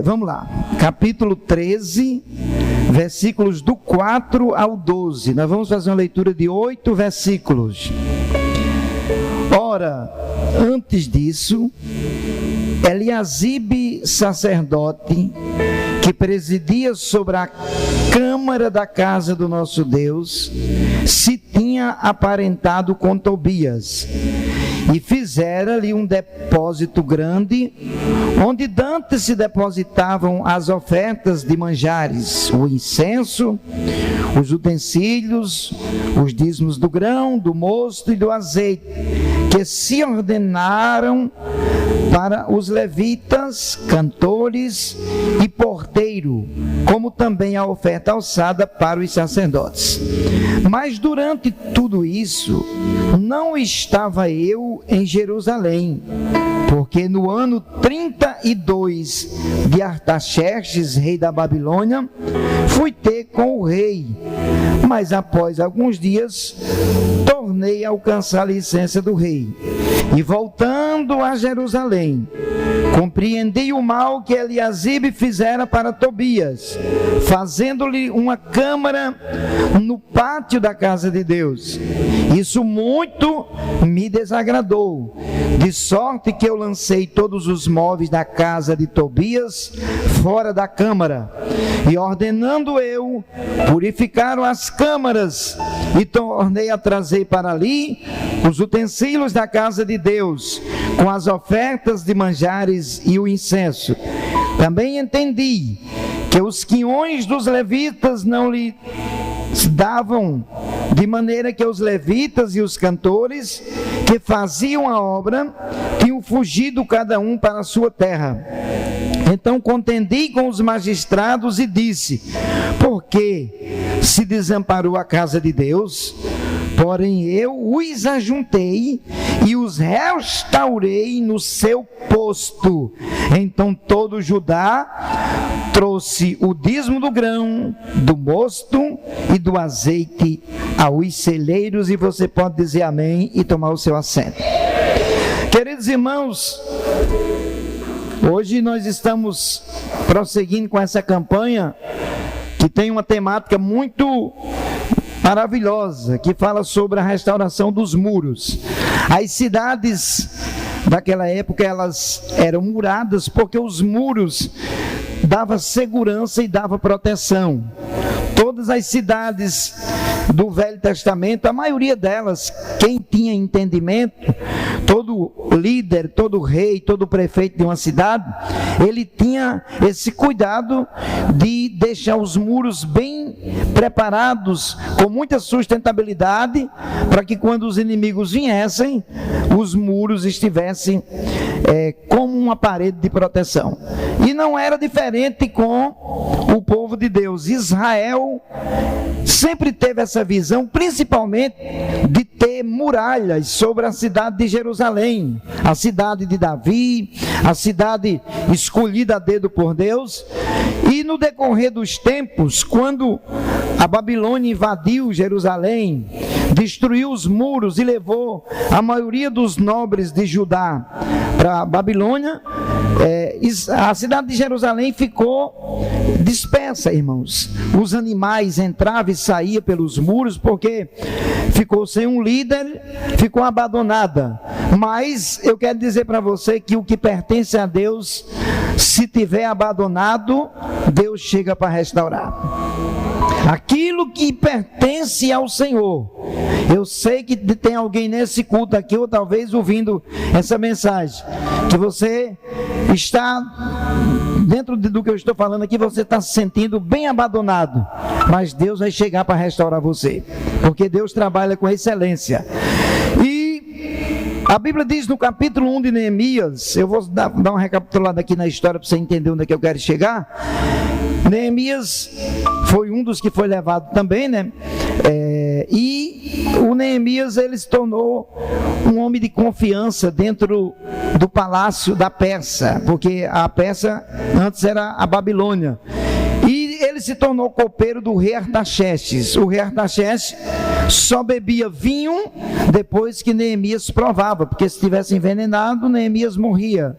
Vamos lá, capítulo 13, versículos do 4 ao 12. Nós vamos fazer uma leitura de 8 versículos. Ora, antes disso, Eliasibe, sacerdote, que presidia sobre a câmara da casa do nosso Deus, se tinha aparentado com Tobias, e fizera-lhe um depósito grande, onde dantes se depositavam as ofertas de manjares, o incenso, os utensílios, os dízimos do grão, do mosto e do azeite, que se ordenaram para os levitas, cantores e porteiro, como também a oferta alçada para os sacerdotes. Mas durante tudo isso, não estava eu em Jerusalém, porque no ano 32 de Artaxerxes, rei da Babilônia, fui ter com o rei, mas após alguns dias tornei a alcançar a licença do rei, e voltando a Jerusalém, compreendi o mal que Eliasibe fizera para Tobias, fazendo-lhe uma câmara no pátio da casa de Deus. Isso muito me desagradou, de sorte que eu lancei todos os móveis da casa de Tobias fora da câmara, e ordenando eu, purificaram as câmaras, e tornei a trazer para ali os utensílios da casa de Deus, com as ofertas de manjares e o incenso. Também entendi que os quinhões dos levitas não lhe davam, de maneira que os levitas e os cantores que faziam a obra tinham fugido cada um para a sua terra. Então contendi com os magistrados e disse: por que se desamparou a casa de Deus? Porém eu os ajuntei e os restaurei no seu posto. Então todo Judá trouxe o dízimo do grão, do mosto e do azeite aos celeiros. E você pode dizer amém e tomar o seu assento. Queridos irmãos, hoje nós estamos prosseguindo com essa campanha que tem uma temática muito maravilhosa, que fala sobre a restauração dos muros. As cidades daquela época, elas eram muradas porque os muros davam segurança e davam proteção. Todas as cidades do Velho Testamento, a maioria delas, quem tinha entendimento, todo líder, todo rei, todo prefeito de uma cidade, ele tinha esse cuidado de deixar os muros bem preparados, com muita sustentabilidade, para que quando os inimigos viessem, os muros estivessem como uma parede de proteção. E não era diferente com o povo de Deus. Israel sempre teve essa visão, principalmente de ter muralhas sobre a cidade de Jerusalém, a cidade de Davi, a cidade escolhida a dedo por Deus. E no decorrer dos tempos, quando a Babilônia invadiu Jerusalém, destruiu os muros e levou a maioria dos nobres de Judá para a Babilônia, a cidade de Jerusalém ficou dispersa, irmãos. Os animais entravam e saíam pelos muros porque ficou sem um líder, ficou abandonada. Mas eu quero dizer para você que o que pertence a Deus, se tiver abandonado, Deus chega para restaurar. Aquilo que pertence ao Senhor. Eu sei que tem alguém nesse culto aqui, ou talvez ouvindo essa mensagem, que você está, dentro do que eu estou falando aqui, você está se sentindo bem abandonado, mas Deus vai chegar para restaurar você, porque Deus trabalha com excelência. E a Bíblia diz no capítulo 1 de Neemias, eu vou dar uma recapitulada aqui na história para você entender onde é que eu quero chegar. Neemias foi um dos que foi levado também, né? E o Neemias, ele se tornou um homem de confiança dentro do palácio da Pérsia, porque a Pérsia antes era a Babilônia. E ele se tornou copeiro do rei Artaxerxes. O rei Artaxerxes só bebia vinho depois que Neemias provava, porque se tivesse envenenado, Neemias morria.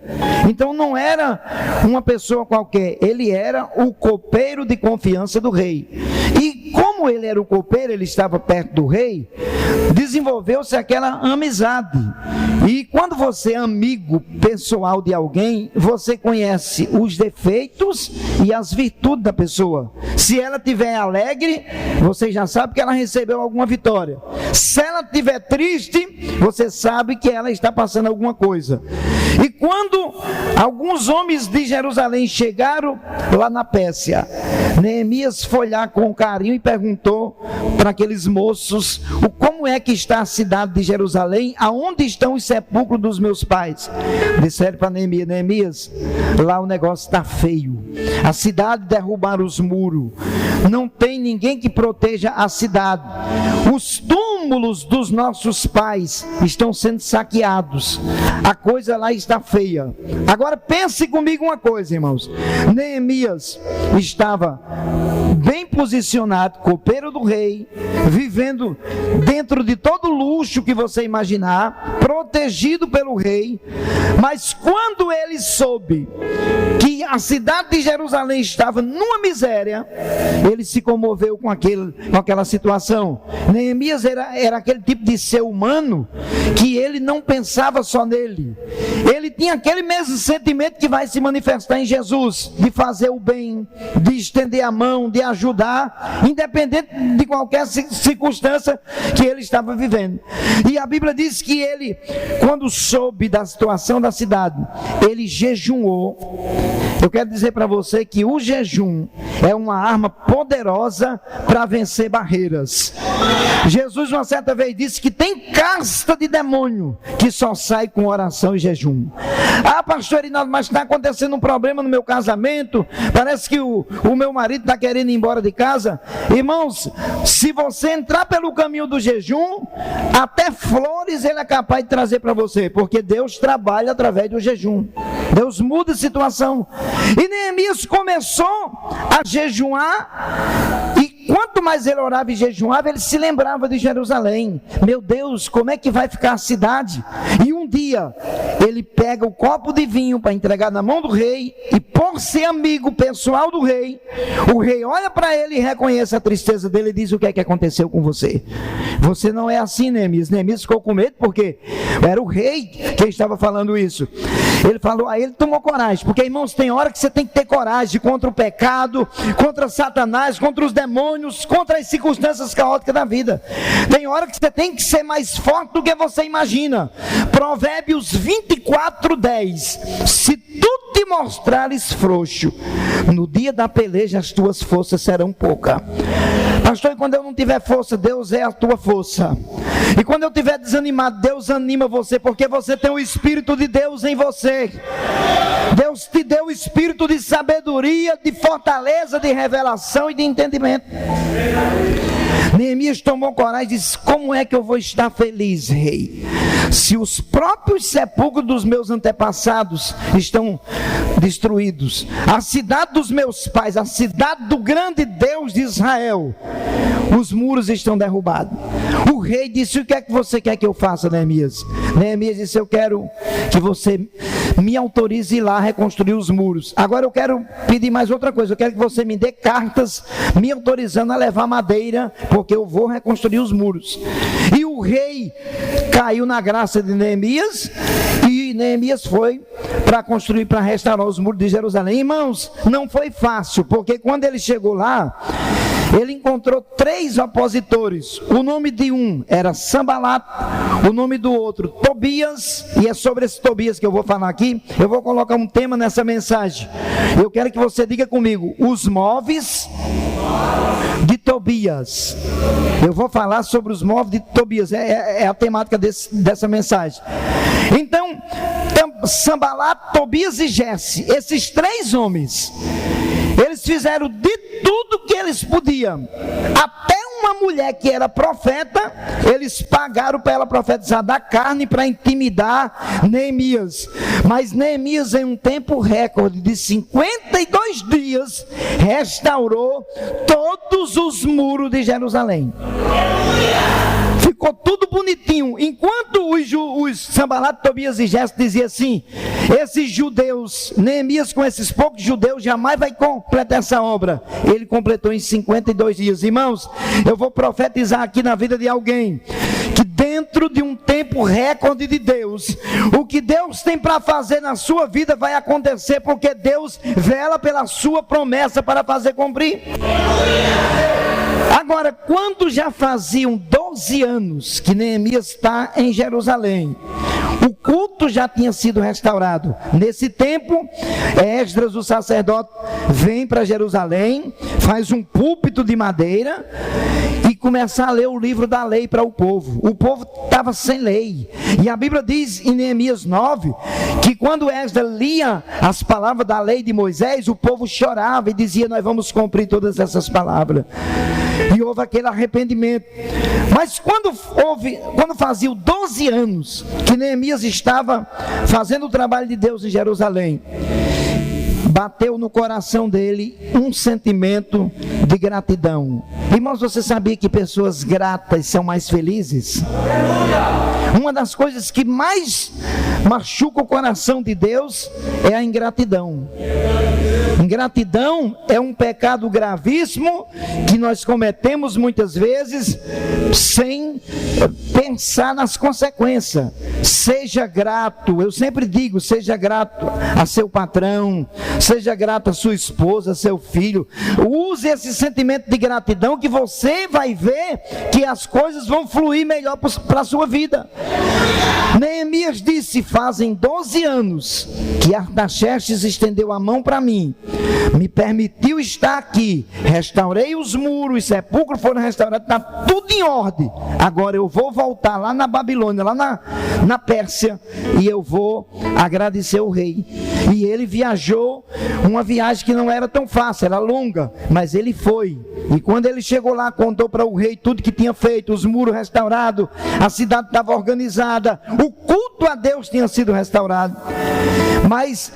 Então não era uma pessoa qualquer, ele era o copeiro de confiança do rei. E como ele era o copeiro, ele estava perto do rei, desenvolveu-se aquela amizade. E quando você é amigo pessoal de alguém, você conhece os defeitos e as virtudes da pessoa. Se ela estiver alegre, você já sabe que ela recebeu alguma vitória. Se ela estiver triste, você sabe que ela está passando alguma coisa. E quando alguns homens de Jerusalém chegaram lá na Pérsia, Neemias foi lá com carinho e perguntou para aqueles moços: como é que está a cidade de Jerusalém? Aonde estão os sepulcros dos meus pais? Disseram para Neemias: Neemias, lá o negócio está feio. A cidade derrubaram os muros. Não tem ninguém que proteja a cidade. Os túmulos dos nossos pais estão sendo saqueados. A coisa lá está feia. Agora pense comigo uma coisa, irmãos. Neemias estava bem posicionado, copeiro do rei, vivendo dentro de todo o luxo que você imaginar, protegido pelo rei. Mas quando ele soube que a cidade de Jerusalém estava numa miséria, ele se comoveu com aquela situação. Neemias era aquele tipo de ser humano que ele não pensava só nele. Ele tinha aquele mesmo sentimento que vai se manifestar em Jesus, de fazer o bem, de estender a mão, de ajudar, independente de qualquer circunstância que ele estava vivendo. E a Bíblia diz que ele, quando soube da situação da cidade, ele jejuou. Eu quero dizer para você que o jejum é uma arma poderosa para vencer barreiras. Jesus uma certa vez disse que tem casta de demônio que só sai com oração e jejum. Ah, pastor Erinaldo, mas está acontecendo um problema no meu casamento, parece que o meu marido está querendo ir embora de casa. Irmãos, se você entrar pelo caminho do jejum, até flores ele é capaz de trazer para você, porque Deus trabalha através do jejum. Deus muda a situação. E Neemias começou a jejuar, e quanto mais ele orava e jejuava, ele se lembrava de Jerusalém. Meu Deus, como é que vai ficar a cidade? E um dia, ele pega o copo de vinho para entregar na mão do rei, e por ser amigo pessoal do rei, o rei olha para ele e reconhece a tristeza dele e diz: o que é que aconteceu com você? Você não é assim, Neemias. Neemias ficou com medo porque era o rei que estava falando isso. Ele falou, aí ele tomou coragem, porque, irmãos, tem hora que você tem que ter coragem contra o pecado, contra Satanás, contra os demônios, contra as circunstâncias caóticas da vida. Tem hora que você tem que ser mais forte do que você imagina. Provérbios 24:10: se tu te mostrares frouxo, no dia da peleja as tuas forças serão poucas. Pastor, e quando eu não tiver força, Deus é a tua força. E quando eu estiver desanimado, Deus anima você, porque você tem o Espírito de Deus em você. Deus te deu o espírito de sabedoria, de fortaleza, de revelação e de entendimento. Neemias tomou coragem e disse: como é que eu vou estar feliz, rei, se os próprios sepulcros dos meus antepassados estão destruídos? A cidade dos meus pais, a cidade do grande Deus de Israel, os muros estão derrubados. O rei disse: o que é que você quer que eu faça, Neemias? Neemias disse: eu quero que você me autorize ir lá reconstruir os muros. Agora eu quero pedir mais outra coisa, eu quero que você me dê cartas me autorizando a levar madeira, porque eu vou reconstruir os muros. E o rei caiu na graça de Neemias, e Neemias foi para construir, para restaurar os muros de Jerusalém. Irmãos, não foi fácil, porque quando ele chegou lá, ele encontrou 3 opositores. O nome de um era Sanbalat, o nome do outro Tobias, e é sobre esse Tobias que eu vou falar aqui. Eu vou colocar um tema nessa mensagem. Eu quero que você diga comigo: os móveis de Tobias. Eu vou falar sobre os móveis de Tobias, é a temática dessa mensagem. Então, Sanbalat, Tobias e Gesse, esses 3 homens, eles fizeram de tudo que eles podiam, até um uma mulher que era profeta, eles pagaram para ela profetizar da carne para intimidar Neemias. Mas Neemias, em um tempo recorde de 52 dias, restaurou todos os muros de Jerusalém. Ficou tudo bonitinho. Enquanto os Sanbalat, Tobias e Gesem diziam assim: esses judeus, Neemias com esses poucos judeus jamais vai completar essa obra. Ele completou em 52 dias. Irmãos, eu vou profetizar aqui na vida de alguém que dentro de um tempo recorde de Deus, o que Deus tem para fazer na sua vida vai acontecer, porque Deus vela pela sua promessa para fazer cumprir. Agora, quando já faziam 12 anos que Neemias está em Jerusalém, o culto já tinha sido restaurado. Nesse tempo, Esdras, o sacerdote, vem para Jerusalém, faz um púlpito de madeira e começa a ler o livro da lei para o povo. O povo estava sem lei. E a Bíblia diz em Neemias 9, que quando Esdras lia as palavras da lei de Moisés, o povo chorava e dizia: nós vamos cumprir todas essas palavras. E houve aquele arrependimento. Mas quando fazia 12 anos que Neemias estava fazendo o trabalho de Deus em Jerusalém, bateu no coração dele um sentimento de gratidão. Irmãos, você sabia que pessoas gratas são mais felizes? Uma das coisas que mais machuca o coração de Deus é a ingratidão. Ingratidão é um pecado gravíssimo que nós cometemos muitas vezes sem pensar nas consequências. Seja grato, eu sempre digo, seja grato a seu patrão, seja grato a sua esposa, a seu filho. Use esse sentimento de gratidão que você vai ver que as coisas vão fluir melhor para a sua vida. Neemias disse: fazem 12 anos que Artaxerxes estendeu a mão para mim, me permitiu estar aqui, restaurei os muros, os sepulcros foram restaurados, está tudo em ordem. Agora eu vou voltar lá na Babilônia, lá na Pérsia, e eu vou agradecer o rei. E ele viajou, uma viagem que não era tão fácil, era longa, mas ele foi. E quando ele chegou lá, contou para o rei tudo que tinha feito, os muros restaurados, a cidade estava organizada, o culto a Deus tinha sido restaurado. Mas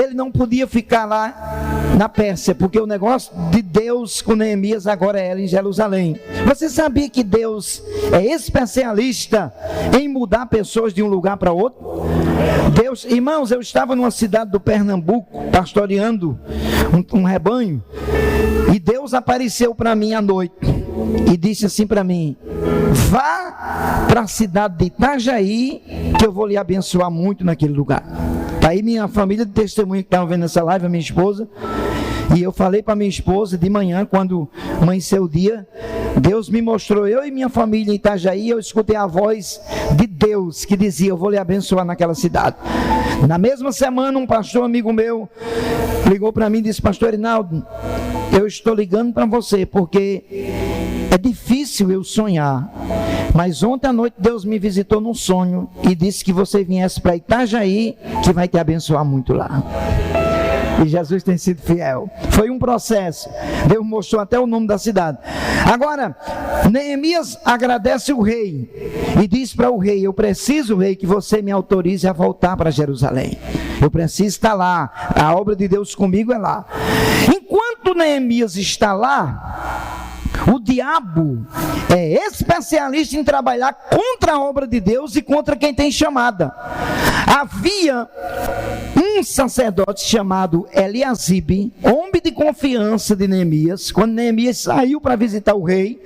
ele não podia ficar lá na Pérsia, porque o negócio de Deus com Neemias agora era em Jerusalém. Você sabia que Deus é especialista em mudar pessoas de um lugar para outro? Deus, irmãos, eu estava numa cidade do Pernambuco, pastoreando um rebanho, e Deus apareceu para mim à noite e disse assim para mim: vá para a cidade de Itajaí, que eu vou lhe abençoar muito naquele lugar. Está aí minha família de testemunho que estava vendo essa live, a minha esposa. E eu falei para minha esposa de manhã, quando amanheceu o dia, Deus me mostrou eu e minha família em Itajaí. Eu escutei a voz de Deus que dizia: eu vou lhe abençoar naquela cidade. Na mesma semana, um pastor amigo meu ligou para mim e disse: pastor Rinaldo, eu estou ligando para você porque é difícil eu sonhar, mas ontem à noite Deus me visitou num sonho e disse que você viesse para Itajaí, que vai te abençoar muito lá. E Jesus tem sido fiel. Foi um processo. Deus mostrou até o nome da cidade. Agora, Neemias agradece o rei e diz para o rei: eu preciso, rei, que você me autorize a voltar para Jerusalém. Eu preciso estar lá. A obra de Deus comigo é lá. Enquanto Neemias está lá, o diabo é especialista em trabalhar contra a obra de Deus e contra quem tem chamada. Havia um sacerdote chamado Eliasibe, homem de confiança de Neemias. Quando Neemias saiu para visitar o rei,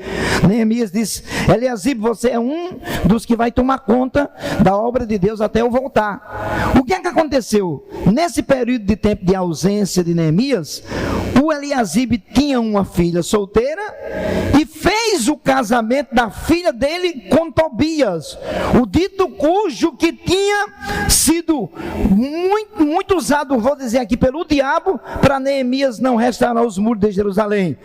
Neemias disse: Eliasibe, você é um dos que vai tomar conta da obra de Deus até eu voltar. O que é que aconteceu? Nesse período de tempo de ausência de Neemias, o Eliasibe tinha uma filha solteira e fez o casamento da filha dele com Tobias, o dito cujo que tinha sido muito usado, vou dizer aqui, pelo diabo, para Neemias não restaurar os muros de Jerusalém.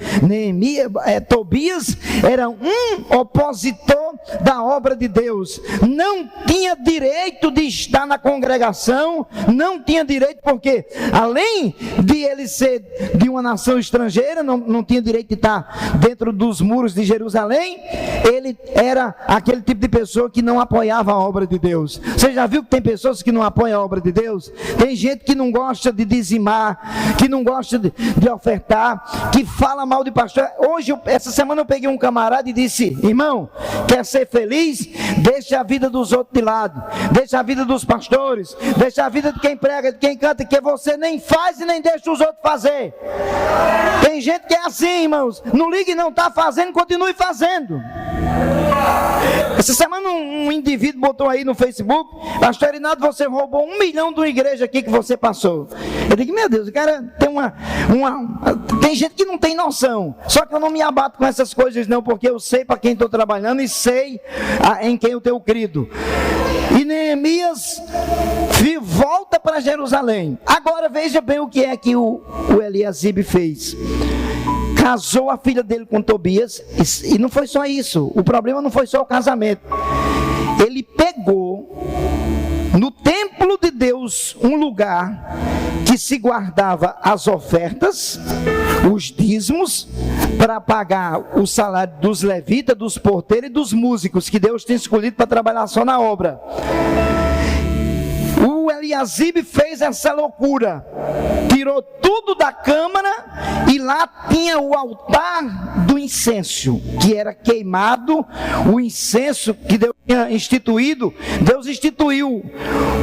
Tobias era um opositor da obra de Deus, não tinha direito de estar na congregação, não tinha direito, porque além de ele ser de uma nação estrangeira, não tinha direito de estar dentro dos muros de Jerusalém. Ele era aquele tipo de pessoa que não apoiava a obra de Deus. Você já viu que tem pessoas que não apoiam a obra de Deus? Tem gente que não gosta de dizimar, que não gosta de ofertar, que fala mal de pastor. Hoje, essa semana eu peguei um camarada e disse: irmão, quer ser feliz? Deixa a vida dos outros de lado, deixa a vida dos pastores, deixa a vida de quem prega, de quem canta, que você nem faz e nem deixa os outros fazer. Tem gente que é assim, irmãos, não ligue, não está fazendo, continue fazendo. Essa semana um indivíduo botou aí no Facebook: pastor Irinaldo, você roubou 1 milhão de uma igreja aqui que você passou. Eu digo: meu Deus, o cara tem tem gente que não tem noção. Só que eu não me abato com essas coisas não, porque eu sei para quem estou trabalhando e sei em quem eu tenho crido. E Neemias volta para Jerusalém. Agora veja bem o que é que o Eliasibe fez. Casou a filha dele com Tobias, e não foi só isso. O problema não foi só o casamento. Ele pegou no templo de Deus um lugar que se guardava as ofertas, os dízimos, para pagar o salário dos levitas, dos porteiros e dos músicos que Deus tem escolhido para trabalhar só na obra. O Eliasibe fez essa loucura, tirou tudo da câmara, e lá tinha o altar do incenso, que era queimado, o incenso que Deus tinha instituído. Deus instituiu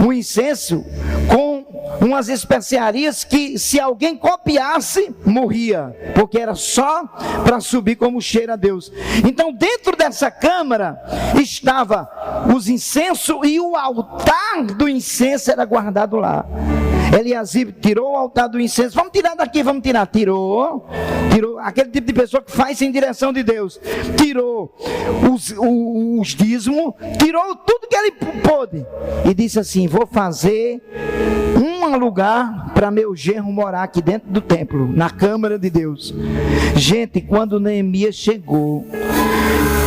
o incenso com umas especiarias que, se alguém copiasse, morria, porque era só para subir como cheiro a Deus. Então, dentro dessa câmara estava os incensos, e o altar do incenso era guardado lá. Eliasibe tirou o altar do incenso. Vamos tirar daqui, vamos tirar. Tirou aquele tipo de pessoa que faz em direção de Deus. Tirou os dízimos, tirou tudo que ele pôde, e disse assim: vou fazer um lugar para meu genro morar aqui dentro do templo, na câmara de Deus. Gente, quando Neemias chegou,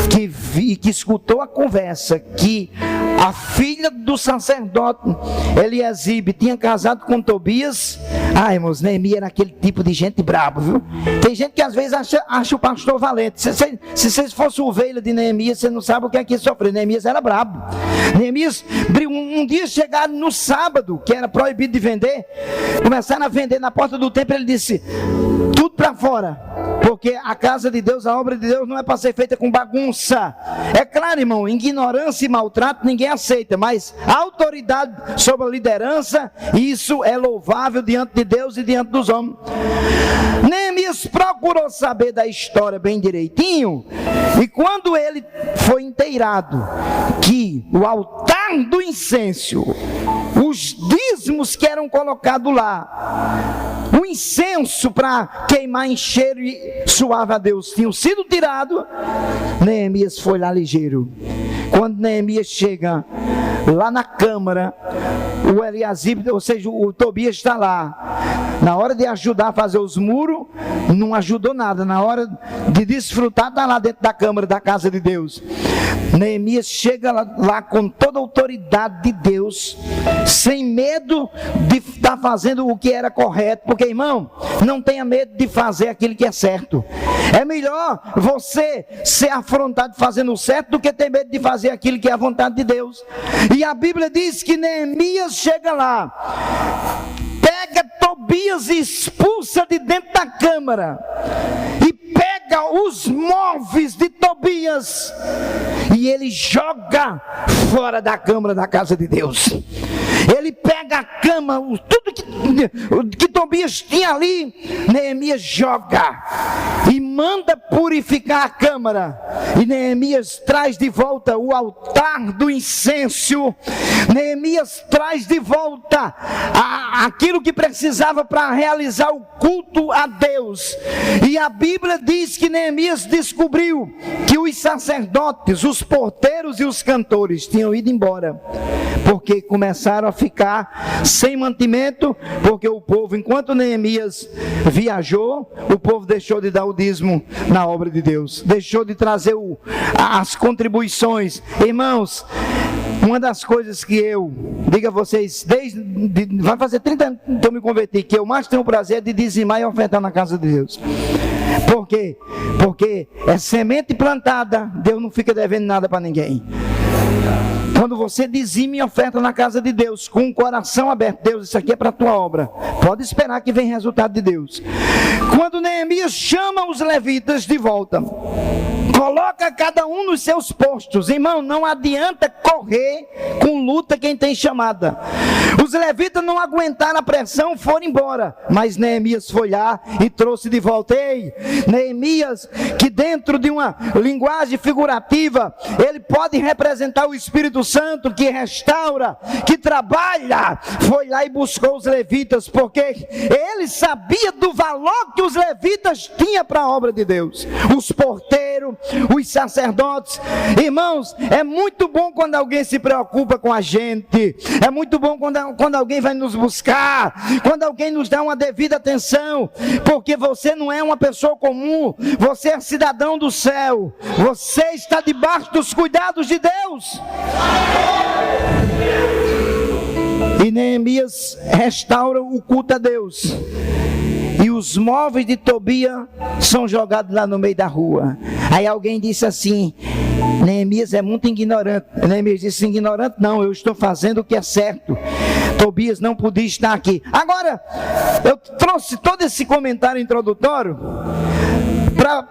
que escutou a conversa, que a filha do sacerdote Eliasibe tinha casado com Tobias. Irmãos, Neemias era aquele tipo de gente brabo, viu? Tem gente que às vezes acha o pastor valente. Se vocês fossem ovelha de Neemias, você não sabe o que é que sofreu. Neemias era brabo. Neemias, um dia chegaram no sábado, que era proibido de vender, começaram a vender na porta do templo. Ele disse: tudo para fora, porque a casa de Deus, a obra de Deus não é para ser feita com bagunça. É claro, irmão, ignorância e maltrato ninguém aceita, mas a autoridade sobre a liderança, isso é louvável diante de Deus e diante dos homens. Neemias procurou saber da história bem direitinho, e quando ele foi inteirado que o altar do incenso, os dízimos que eram colocados lá, o incenso para queimar em cheiro e suave a Deus, tinham sido tirados, Neemias foi lá ligeiro. Quando Neemias chega lá na câmara, o Eliasibe, ou seja, o Tobias está lá. Na hora de ajudar a fazer os muros, não ajudou nada. Na hora de desfrutar, está lá dentro da câmara da casa de Deus. Neemias chega lá com toda a autoridade de Deus, sem medo de estar fazendo o que era correto, porque, irmão, não tenha medo de fazer aquilo que é certo. É melhor você ser afrontado fazendo o certo do que ter medo de fazer aquilo que é a vontade de Deus. E a Bíblia diz que Neemias chega lá, pega Tobias e expulsa de dentro da câmara, e pega os móveis de Tobias e ele joga fora da câmara da casa de Deus. Ele pega a cama, tudo que Tobias tinha ali, Neemias joga e manda purificar a câmara. E Neemias traz de volta o altar do incenso. Neemias traz de volta aquilo que precisava para realizar o culto a Deus. E a Bíblia diz que Neemias descobriu que os sacerdotes, os porteiros e os cantores tinham ido embora, porque começaram a ficar sem mantimento, porque o povo, enquanto Neemias viajou, o povo deixou de dar o dízimo na obra de Deus, deixou de trazer as contribuições. Irmãos, uma das coisas que eu digo a vocês, vai fazer 30 anos que eu me converti, que eu mais tenho o prazer de dizimar e ofertar na casa de Deus. Por quê? Porque é semente plantada, Deus não fica devendo nada para ninguém. Quando você dizima e oferta na casa de Deus, com o coração aberto, Deus, isso aqui é para a tua obra, pode esperar que vem resultado de Deus. Quando Neemias chama os levitas de volta, coloca cada um nos seus postos. Irmão, não adianta correr com luta quem tem chamada. Os levitas não aguentaram a pressão, foram embora, mas Neemias foi lá e trouxe de volta. Ei, Neemias, que dentro de uma linguagem figurativa, ele pode representar o Espírito Santo, que restaura, que trabalha, foi lá e buscou os levitas, porque ele sabia do valor que os levitas tinham para a obra de Deus. Os porteiros, os sacerdotes. Irmãos, é muito bom quando alguém se preocupa com a gente, é muito bom quando alguém vai nos buscar, quando alguém nos dá uma devida atenção, porque você não é uma pessoa comum, você é cidadão do céu, você está debaixo dos cuidados de Deus. E Neemias restaura o culto a Deus, e os móveis de Tobias são jogados lá no meio da rua. Aí alguém disse assim: Neemias é muito ignorante. Neemias disse: ignorante não, eu estou fazendo o que é certo. Tobias não podia estar aqui. Agora, eu trouxe todo esse comentário introdutório para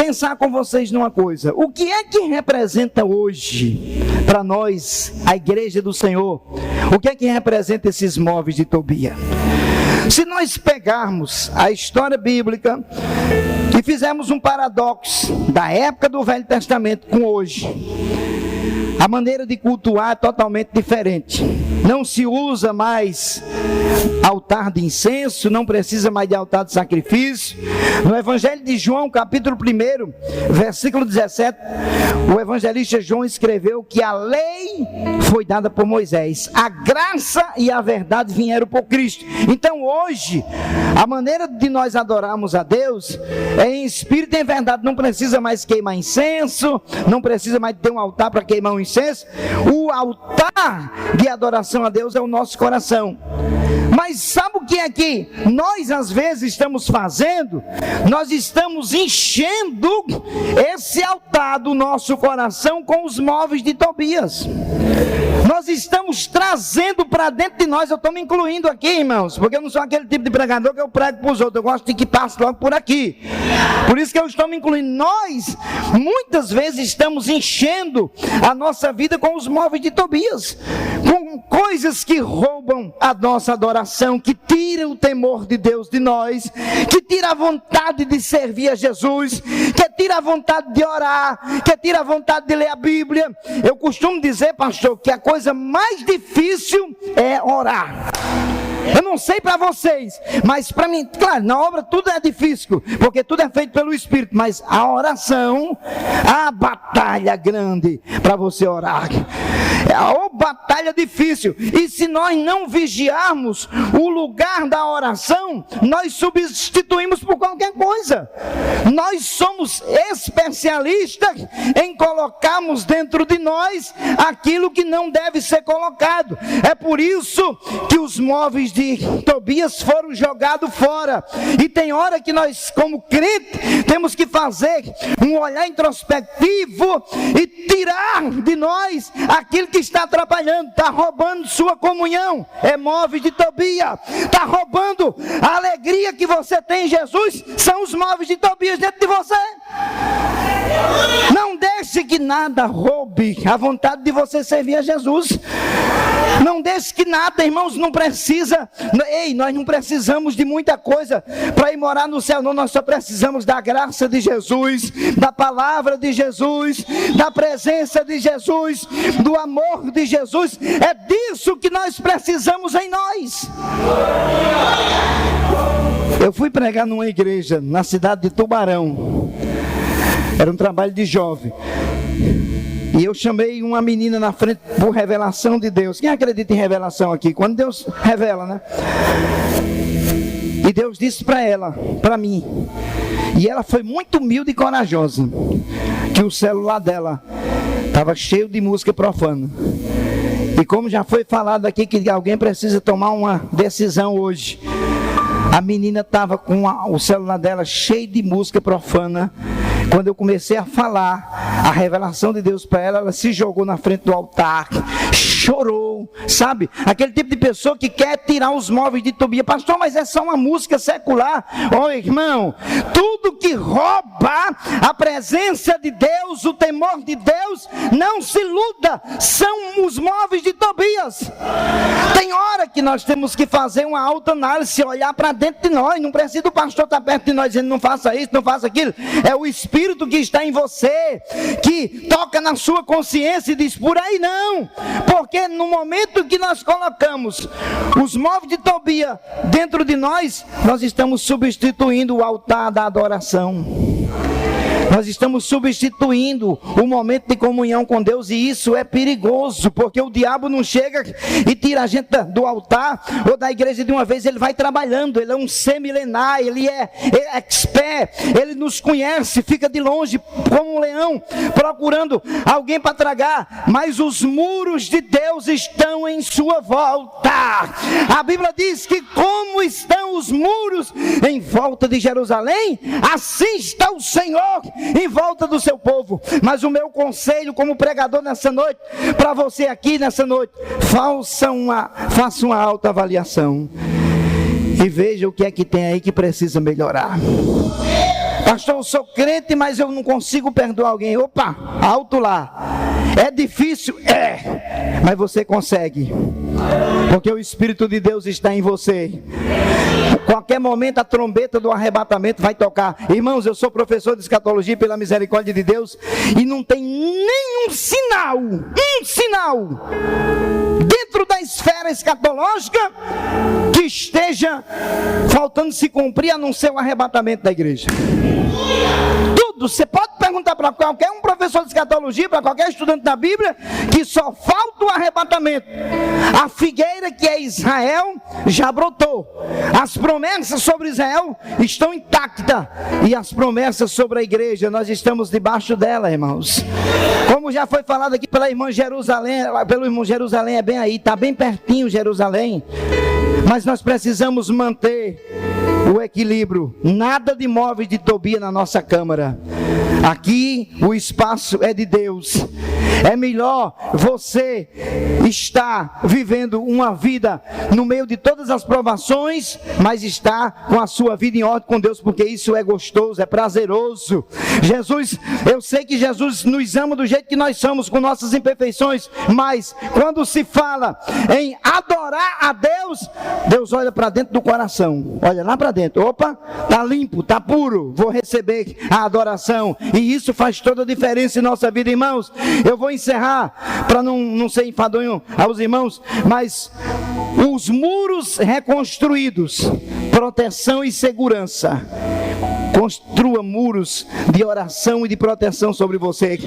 pensar com vocês numa coisa. O que é que representa hoje para nós a igreja do Senhor? O que é que representa esses móveis de Tobias? Se nós pegarmos a história bíblica e fizermos um paradoxo da época do Velho Testamento com hoje, a maneira de cultuar é totalmente diferente. Não se usa mais altar de incenso, não precisa mais de altar de sacrifício. No Evangelho de João, capítulo 1, versículo 17, o evangelista João escreveu que a lei foi dada por Moisés, a graça e a verdade vieram por Cristo. Então hoje, a maneira de nós adorarmos a Deus é em espírito e em verdade. Não precisa mais queimar incenso, não precisa mais ter um altar para queimar um incenso. O altar de adoração a Deus é o nosso coração. Mas sabe o que é que nós às vezes estamos fazendo? Nós estamos enchendo esse altar do nosso coração com os móveis de Tobias. Nós estamos trazendo para dentro de nós. Eu estou me incluindo aqui, irmãos, porque eu não sou aquele tipo de pregador que eu prego para os outros. Eu gosto de que passe logo por aqui. Por isso que eu estou me incluindo. Nós, muitas vezes, estamos enchendo a nossa vida com os móveis de Tobias, com coisas que roubam a nossa adoração, que tiram o temor de Deus de nós, que tira a vontade de servir a Jesus, que tira a vontade de orar, que tira a vontade de ler a Bíblia. Eu costumo dizer, pastor, que a coisa mais difícil é orar. Eu não sei para vocês, mas para mim, claro, na obra tudo é difícil, porque tudo é feito pelo Espírito, mas a oração, a batalha grande para você orar, é a batalha difícil. E se nós não vigiarmos o lugar da oração, nós substituímos por qualquer coisa. Nós somos especialistas em colocarmos dentro de nós aquilo que não deve ser colocado. É por isso que os móveis de Tobias foram jogados fora. E tem hora que nós, como crente, temos que fazer um olhar introspectivo e tirar de nós aquilo que está atrapalhando, está roubando sua comunhão. É móveis de Tobias. Está roubando a alegria que você tem em Jesus. São os móveis de Tobias dentro de você. Não deixe que nada roube a vontade de você servir a Jesus. Não deixe que nada, irmãos, não precisa. Ei, nós não precisamos de muita coisa para ir morar no céu, não. Nós só precisamos da graça de Jesus, da palavra de Jesus, da presença de Jesus, do amor de Jesus. É disso que nós precisamos em nós. Eu fui pregar numa igreja na cidade de Tubarão. Era um trabalho de jovem. E eu chamei uma menina na frente por revelação de Deus. Quem acredita em revelação aqui? Quando Deus revela, né? E Deus disse para ela, para mim, e ela foi muito humilde e corajosa, que o celular dela estava cheio de música profana. E como já foi falado aqui que alguém precisa tomar uma decisão hoje, a menina estava com o celular dela cheio de música profana. Quando eu comecei a falar a revelação de Deus para ela, ela se jogou na frente do altar, chorou, sabe? Aquele tipo de pessoa que quer tirar os móveis de Tobias. Pastor, mas é só uma música secular. Ó, irmão, tudo que rouba a presença de Deus, o temor de Deus, não se iluda, são os móveis de Tobias. Tem hora que nós temos que fazer uma autoanálise, olhar para dentro de nós. Não precisa o pastor estar perto de nós dizendo não faça isso, não faça aquilo. É o Espírito que está em você, que toca na sua consciência e diz, por aí não. Porque no momento que nós colocamos os móveis de Tobias dentro de nós, nós estamos substituindo o altar da adoração. Nós estamos substituindo o momento de comunhão com Deus, e isso é perigoso, porque o diabo não chega e tira a gente do altar ou da igreja de uma vez. Ele vai trabalhando, ele é um semilenar, ele é expert, ele nos conhece, fica de longe como um leão procurando alguém para tragar, mas os muros de Deus estão em sua volta. A Bíblia diz que como estão os muros em volta de Jerusalém, assim está o Senhor em volta do seu povo. Mas o meu conselho como pregador nessa noite, para você aqui nessa noite, faça uma autoavaliação e veja o que é que tem aí que precisa melhorar. Pastor, eu sou crente, mas eu não consigo perdoar alguém. Opa, alto lá. É difícil? É, mas você consegue, porque o Espírito de Deus está em você. Qualquer momento a trombeta do arrebatamento vai tocar. Irmãos, eu sou professor de escatologia pela misericórdia de Deus, e não tem nenhum sinal, dentro da esfera escatológica que esteja faltando se cumprir, a não ser o arrebatamento da igreja. Tudo, você pode perguntar para qualquer um professor de escatologia, para qualquer estudante da Bíblia, que só falta o arrebatamento. A figueira que é Israel já brotou, as promessas sobre Israel estão intactas, e as promessas sobre a igreja, nós estamos debaixo dela, irmãos. Como já foi falado aqui pela irmã Jerusalém, pelo irmão Jerusalém, é bem aí, está bem pertinho Jerusalém, mas nós precisamos manter o equilíbrio. Nada de móveis de Tobias na nossa câmara. Aqui o espaço é de Deus. É melhor você estar vivendo uma vida no meio de todas as provações, mas estar com a sua vida em ordem com Deus, porque isso é gostoso, é prazeroso. Jesus, eu sei que Jesus nos ama do jeito que nós somos, com nossas imperfeições, mas quando se fala em adorar a Deus, Deus olha para dentro do coração, olha lá para dentro. Opa, tá limpo, tá puro, vou receber a adoração, e isso faz toda a diferença em nossa vida, irmãos. Eu vou encerrar para não ser enfadonho aos irmãos, mas os muros reconstruídos, proteção e segurança. Construa muros de oração e de proteção sobre você.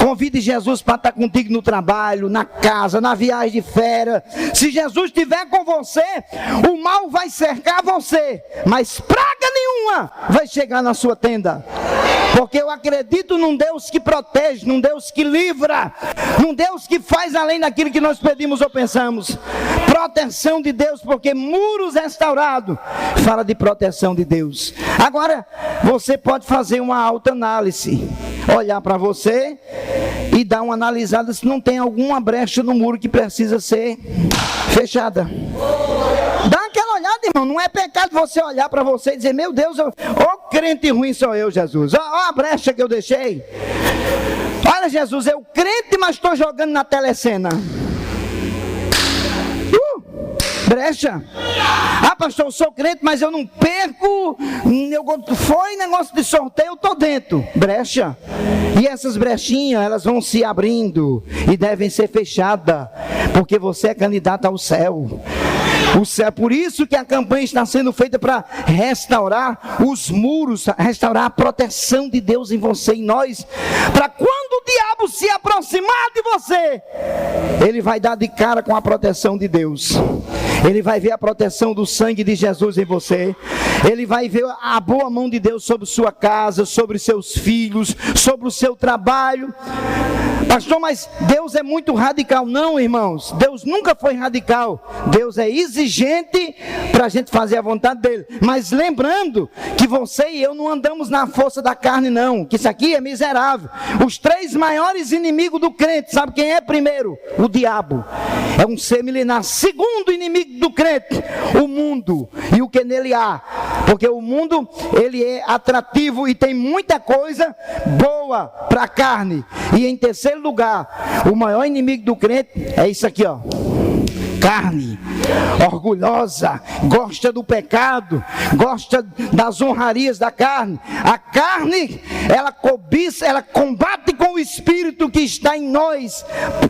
Convide Jesus para estar contigo no trabalho, na casa, na viagem de férias. Se Jesus estiver com você, o mal vai cercar você, mas praga nenhuma vai chegar na sua tenda. Porque eu acredito num Deus que protege, num Deus que livra, num Deus que faz além daquilo que nós pedimos ou pensamos. Proteção de Deus, porque muros restaurados fala de proteção de Deus. Agora, você pode fazer uma autoanálise, olhar para você e dar uma analisada se não tem alguma brecha no muro que precisa ser fechada. Dá aquela olhada, irmão. Não é pecado você olhar para você e dizer, meu Deus, ô crente ruim sou eu, Jesus. Ó a brecha que eu deixei. Olha, Jesus, eu crente, mas estou jogando na telecena. Brecha. Ah, pastor, eu sou crente, mas eu não perco. Foi negócio de sorteio, eu estou dentro. Brecha. E essas brechinhas, elas vão se abrindo e devem ser fechadas, porque você é candidato ao céu. O céu. Por isso que a campanha está sendo feita para restaurar os muros, restaurar a proteção de Deus em você e nós, para quando o diabo se aproximar de você, ele vai dar de cara com a proteção de Deus. Ele vai ver a proteção do sangue de Jesus em você. Ele vai ver a boa mão de Deus sobre sua casa, sobre seus filhos, sobre o seu trabalho. Pastor, mas Deus é muito radical. Não, irmãos, Deus nunca foi radical. Deus é exigente para a gente fazer a vontade dele. Mas lembrando que você e eu não andamos na força da carne, não. Que isso aqui é miserável. Os 3 maiores inimigos do crente, sabe quem é primeiro? O diabo. É um ser milenar. Segundo inimigo do crente, o mundo e o que nele há. Porque o mundo, ele é atrativo e tem muita coisa boa para a carne. E em terceiro lugar, o maior inimigo do crente é isso aqui, ó. Carne, orgulhosa, gosta do pecado, gosta das honrarias da carne. A carne, ela cobiça, ela combate com o espírito que está em nós,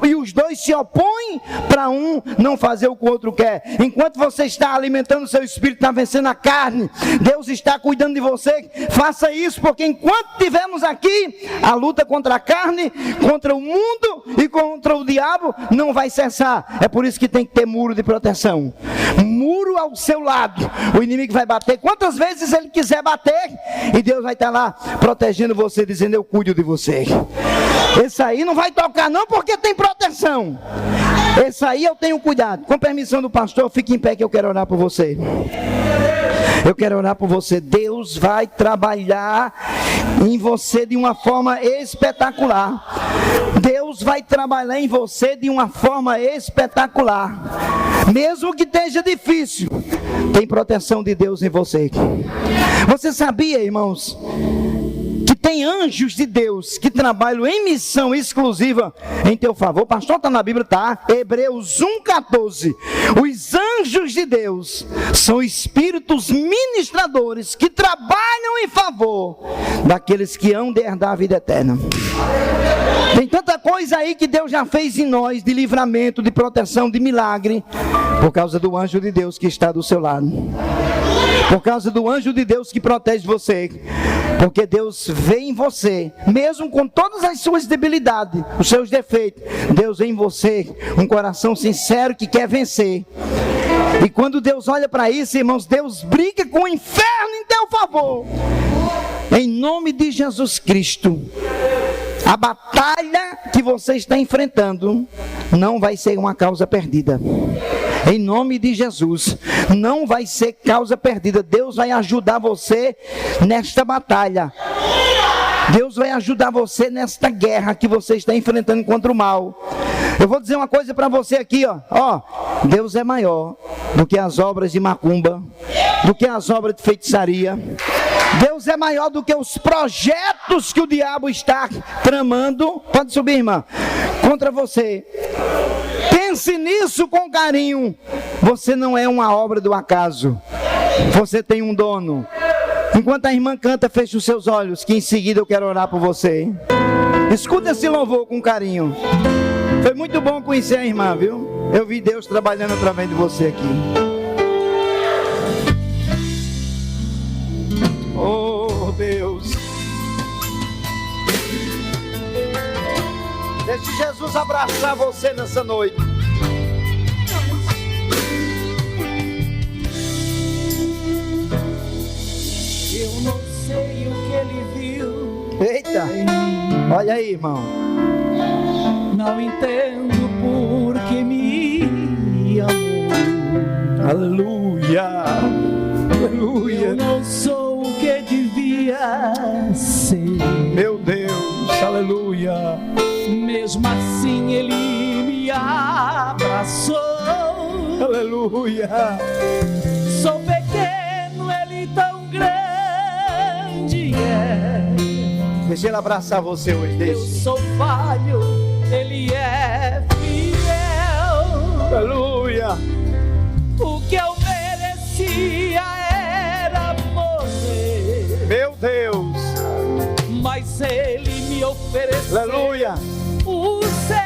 e os dois se opõem para um não fazer o que o outro quer. Enquanto você está alimentando o seu espírito, está vencendo a carne, Deus está cuidando de você. Faça isso, porque enquanto estivermos aqui, a luta contra a carne, contra o mundo e contra o diabo não vai cessar. É por isso que tem que ter muro de proteção, muro ao seu lado. O inimigo vai bater quantas vezes ele quiser bater, e Deus vai estar lá protegendo você, dizendo: eu cuido de você. Esse aí não vai tocar não, porque tem proteção. Esse aí eu tenho cuidado. Com permissão do pastor, fique em pé que eu quero orar por você. Eu quero orar por você. Deus vai trabalhar em você de uma forma espetacular. Deus vai trabalhar em você de uma forma espetacular. Mesmo que esteja difícil, tem proteção de Deus em você. Você sabia, irmãos, que tem anjos de Deus que trabalham em missão exclusiva em teu favor? Pastor, está na Bíblia, tá? Hebreus 1,14. Os anjos de Deus são espíritos ministradores que trabalham em favor daqueles que hão de herdar a vida eterna. Tem tanta coisa aí que Deus já fez em nós, de livramento, de proteção, de milagre, por causa do anjo de Deus que está do seu lado. Por causa do anjo de Deus que protege você. Porque Deus vê em você, mesmo com todas as suas debilidades, os seus defeitos, Deus vê em você um coração sincero que quer vencer. E quando Deus olha para isso, irmãos, Deus briga com o inferno em teu favor. Em nome de Jesus Cristo, a batalha que você está enfrentando não vai ser uma causa perdida. Em nome de Jesus, não vai ser causa perdida. Deus vai ajudar você nesta batalha. Deus vai ajudar você nesta guerra que você está enfrentando contra o mal. Eu vou dizer uma coisa para você aqui, ó. Deus é maior do que as obras de macumba, do que as obras de feitiçaria. Deus é maior do que os projetos que o diabo está tramando. Pode subir, irmã, contra você. Pense nisso com carinho. Você não é uma obra do acaso. Você tem um dono. Enquanto a irmã canta, feche os seus olhos, que em seguida eu quero orar por você. Escuta esse louvor com carinho. Foi muito bom conhecer a irmã, viu? Eu vi Deus trabalhando através de você aqui. Oh, Deus. Deixe Jesus abraçar você nessa noite. Eu não sei o que ele viu. Eita, olha aí, irmão. Não entendo por que me amou. Aleluia, aleluia. Eu não sou o que devia ser. Meu Deus, aleluia. Mesmo assim ele me abraçou. Aleluia. Sou pequeno, ele tão grande é. Deixa ele abraçar você hoje, Eu deixa. sou falho, ele é fiel. Aleluia. O que eu merecia era morrer, Meu Deus. mas ele me ofereceu Aleluia. o céu.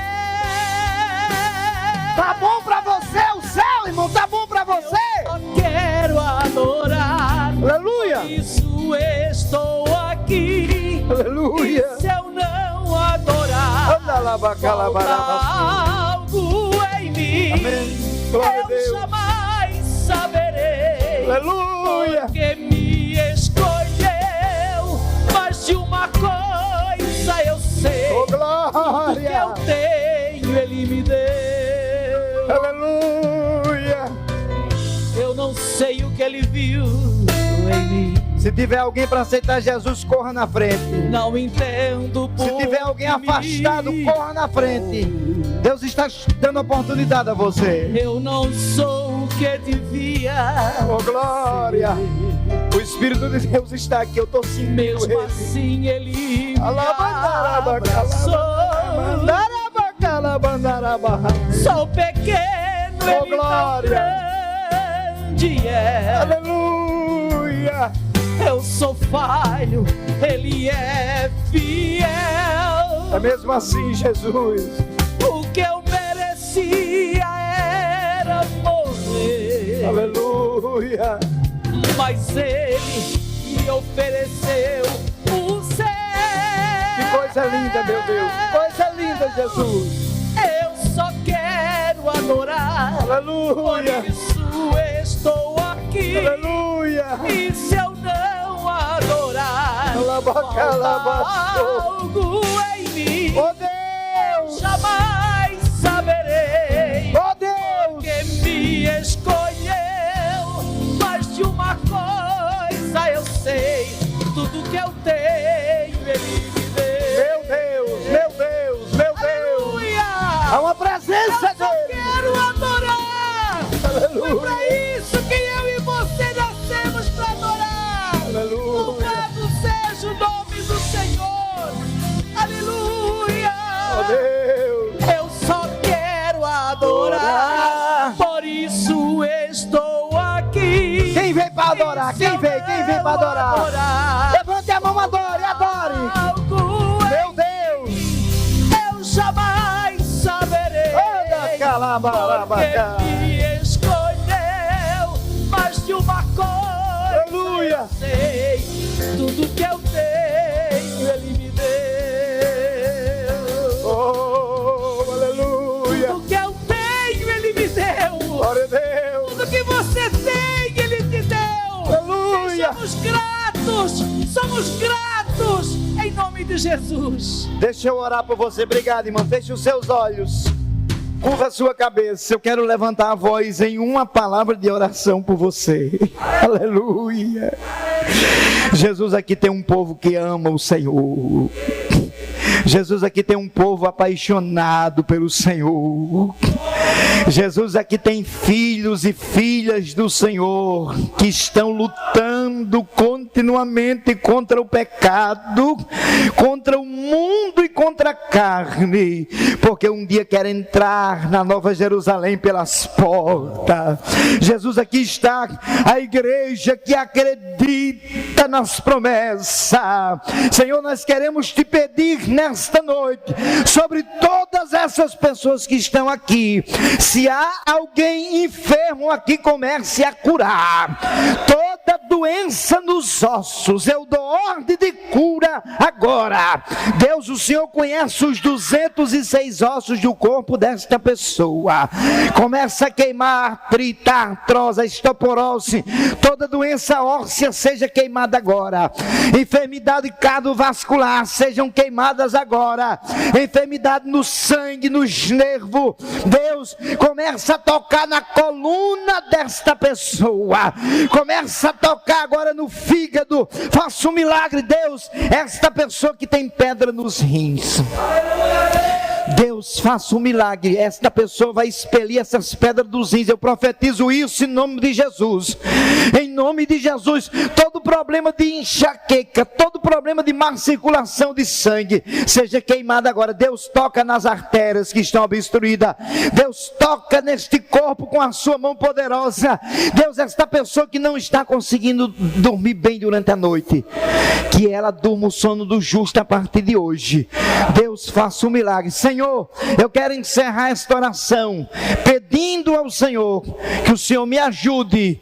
Tá bom pra você o céu, irmão? Tá bom pra você? Eu quero adorar, Aleluia. por isso estou aqui. Aleluia. E se eu não adorar, algo em mim. Amém. Glória a Eu Deus. jamais saberei. Aleluia. Porque me escolheu. Mas de uma coisa eu sei. Oh, Tudo que eu glória. tenho Ele me deu. Aleluia. Eu não sei o que Ele viu em mim. Se tiver alguém para aceitar Jesus, corra na frente. Não entendo por Se tiver alguém que me afastado, corra na frente. Deus está dando oportunidade a você. Eu não sou o que devia. Oh, glória. O Espírito de Deus está aqui. Eu estou sentindo Mesmo Ele. assim Ele me Alabacalabandarabacalabandaraba. Sou pequeno, Oh, Ele glória. tão grande é. Aleluia. Eu sou falho, Ele é fiel. É mesmo assim, Jesus. O que eu merecia era morrer. Aleluia. Mas Ele me ofereceu o céu. Que coisa linda, meu Deus. Coisa linda, Jesus. Eu só quero adorar. Por Aleluia. isso estou aqui. Aleluia. E se eu não adorar, Alabacalabaçou. algo em mim Oh, Deus. jamais saberei. Oh, Deus. Que me escolheu. Mas de uma coisa eu sei. Tudo que eu tenho Ele me deu. Meu Deus, meu Deus, meu Deus. Aleluia. Há uma presença Eu só dele. quero adorar. Foi Aleluia. pra isso que eu e você nascemos pra adorar. Aleluia. Louvado seja o nome do Senhor. Aleluia. Oh, Deus. Eu só quero adorar. Por isso estou aqui. Quem veio para adorar? Quem veio? Quem veio para adorar? Levante a mão, adore, adore. Algo Meu Deus. eu jamais saberei. Anda, calabarabaca. Porque me escolheu, mas de uma coisa Aleluia. eu sei, tudo que eu tenho Ele me deu. Oh, aleluia. Tudo que eu tenho Ele me deu. Glória a Deus. Tudo que você tem Ele te deu. Aleluia. Somos gratos em nome de Jesus. Deixa eu orar por você. Obrigado, irmão. Feche os seus olhos. Curva a sua cabeça. Eu quero levantar a voz em uma palavra de oração por você. Aleluia. Jesus, aqui tem um povo que ama o Senhor. Jesus, aqui tem um povo apaixonado pelo Senhor. Jesus, aqui tem filhos e filhas do Senhor que estão lutando continuamente contra o pecado, contra o mundo e contra a carne, porque um dia quer entrar na Nova Jerusalém pelas portas. Jesus, aqui está a igreja que acredita nas promessas. Senhor, nós queremos te pedir nesta noite sobre todas essas pessoas que estão aqui. Se há alguém enfermo aqui, comece a curar toda doença nos ossos. Eu dou ordem de cura agora. Deus, o Senhor conhece os 206 ossos do corpo desta pessoa. Começa a queimar artrite, artrose, osteoporose, toda doença óssea seja queimada agora. Enfermidade cardiovascular sejam queimadas agora. Enfermidade no sangue, nos nervos. Deus, começa a tocar na coluna desta pessoa. Começa a tocar agora no fígado. Faça um milagre, Deus. Esta pessoa que tem pedra nos rins, Deus, faça um milagre. Esta pessoa vai expelir essas pedras dos rins. Eu profetizo isso em nome de Jesus. Em nome de Jesus. Todo problema de enxaqueca, todo problema de má circulação de sangue seja queimado agora. Deus, toca nas artérias que estão obstruídas. Deus, toca neste corpo com a sua mão poderosa. Deus, esta pessoa que não está conseguindo dormir bem durante a noite, que ela durma o sono do justo a partir de hoje. Deus, faça um milagre. Senhor, eu quero encerrar esta oração pedindo ao Senhor que o Senhor me ajude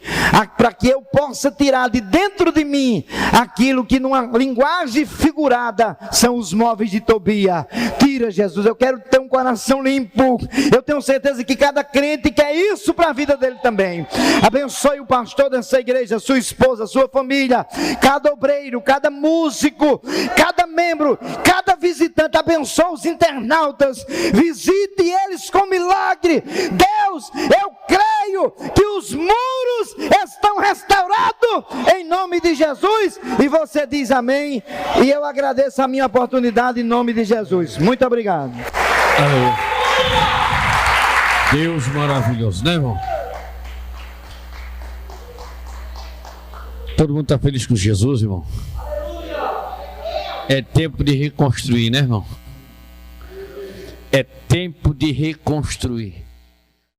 para que eu possa tirar de dentro de mim aquilo que numa linguagem figurada são os móveis de Tobias. Tira, Jesus, eu quero ter um coração limpo. Eu tenho certeza que cada crente quer isso para a vida dele também. Abençoe o pastor dessa igreja, sua esposa, sua família, cada obreiro, cada músico, cada membro, cada visitante. Abençoe os internautas, visite eles com milagre. Deus, eu creio que os muros estão restaurados em nome de Jesus. E você diz amém, e eu agradeço a minha oportunidade em nome de Jesus. Muito obrigado. Deus maravilhoso, né, irmão? Todo mundo está feliz com Jesus, irmão? É tempo de reconstruir, né, irmão? É tempo de reconstruir.